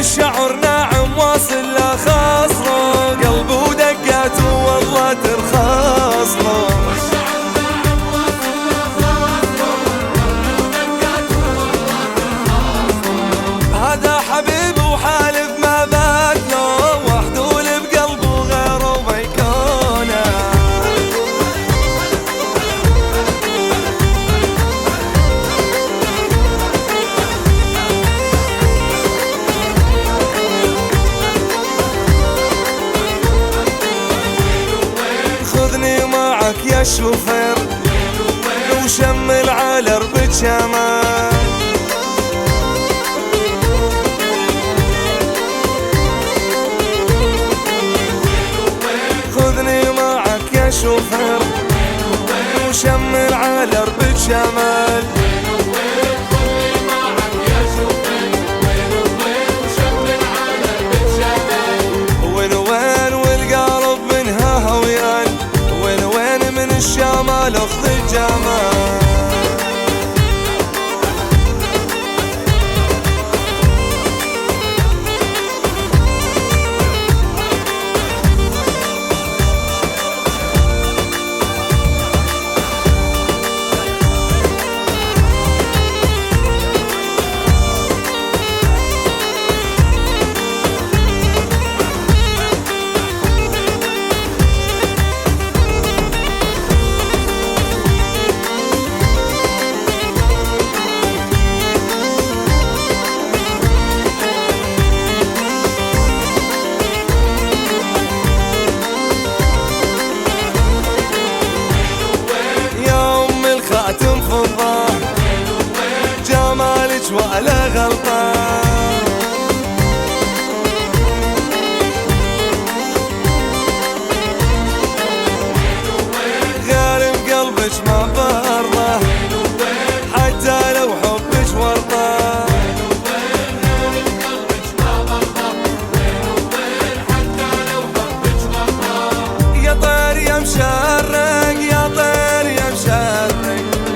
الشعر ناعم واصل لا خاصله، قلبه ودقاته والله ترخص له. هذا حبيب وحالف ما باكله، وحدول بقلبه غيره ما يكونه. خذني معك يا شوفير وشمل على ربة شمال. خذني معك يا شوفير وشمل على ربة شمال. وين وين والقلب منها هويان، وين وين من الشمال اخذ الجمال. جمالك ولا غلطة، غير بقلبك ما برضه حتى لو حبك ورطة. يا طير يا مشرق، يا طير يا مشرق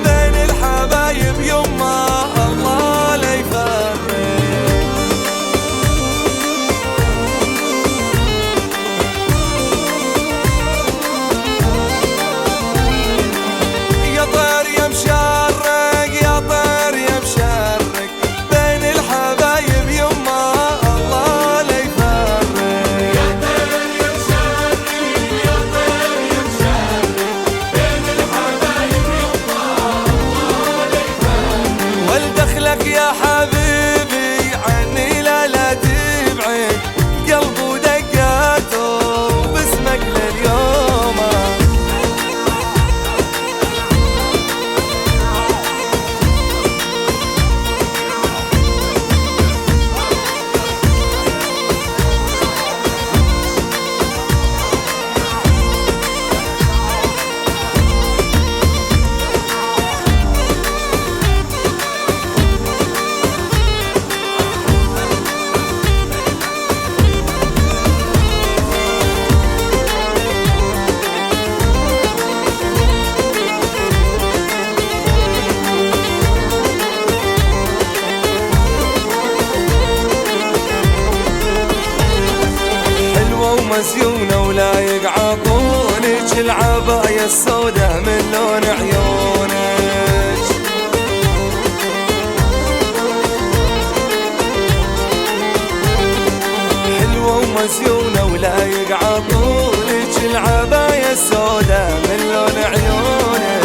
بين الحبايب يما الله لا يفرق. يا طير يا مشرق، يا طير يا مشرق بين الحبايب يما الله لا يفرق. يا طير يا مشرق، يا طير يا مشرق بين الحبايب يما الله لا يفرق. ولدخلك يا حبيبي عني لا تبعد، قلبه ودقاته باسمك لليوم. ومسيونة ولا يقعطونك العباية السوداء من لون عيونك. حلوة ومسيونة ولا يقعطونك العباية السوداء من لون عيونك.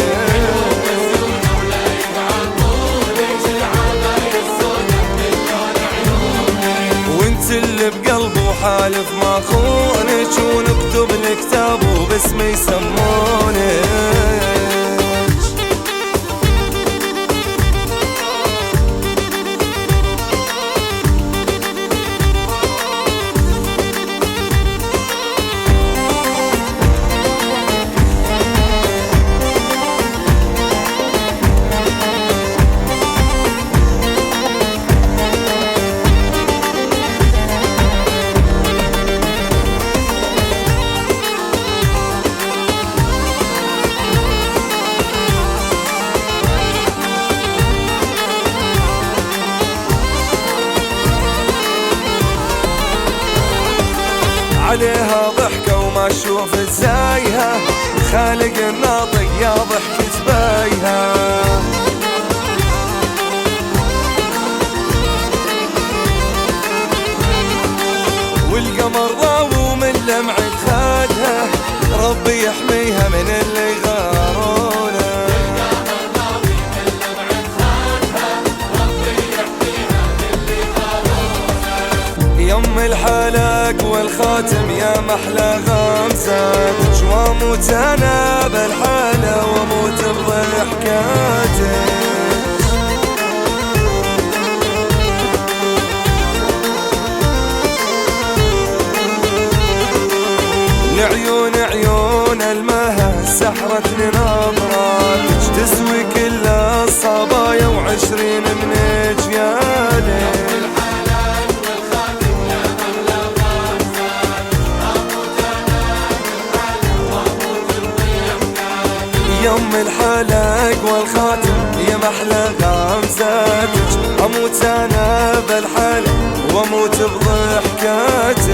وانت اللي بقلبه حالف ما خونك، ونكتب الكتاب وباسمي يسمونك. عليها ضحكة وما اشوف زايها، خالق الناطق يا ضحكة بايها. والقمر ضاو من لمعة خدها، ربي يحميها من اللي غارونه. يم الحلق والخاتم يا محلى غمزاتك، واموت انا بالحالة واموت بضحكاتك. لعيون عيون المها سحرتني نظراتك، تسوي كل الصبايا وعشرين من اجيالك. يم الحلق والخاتم يا محلى غمزاتك، اموت انا بالحلق واموت بضحكاتك.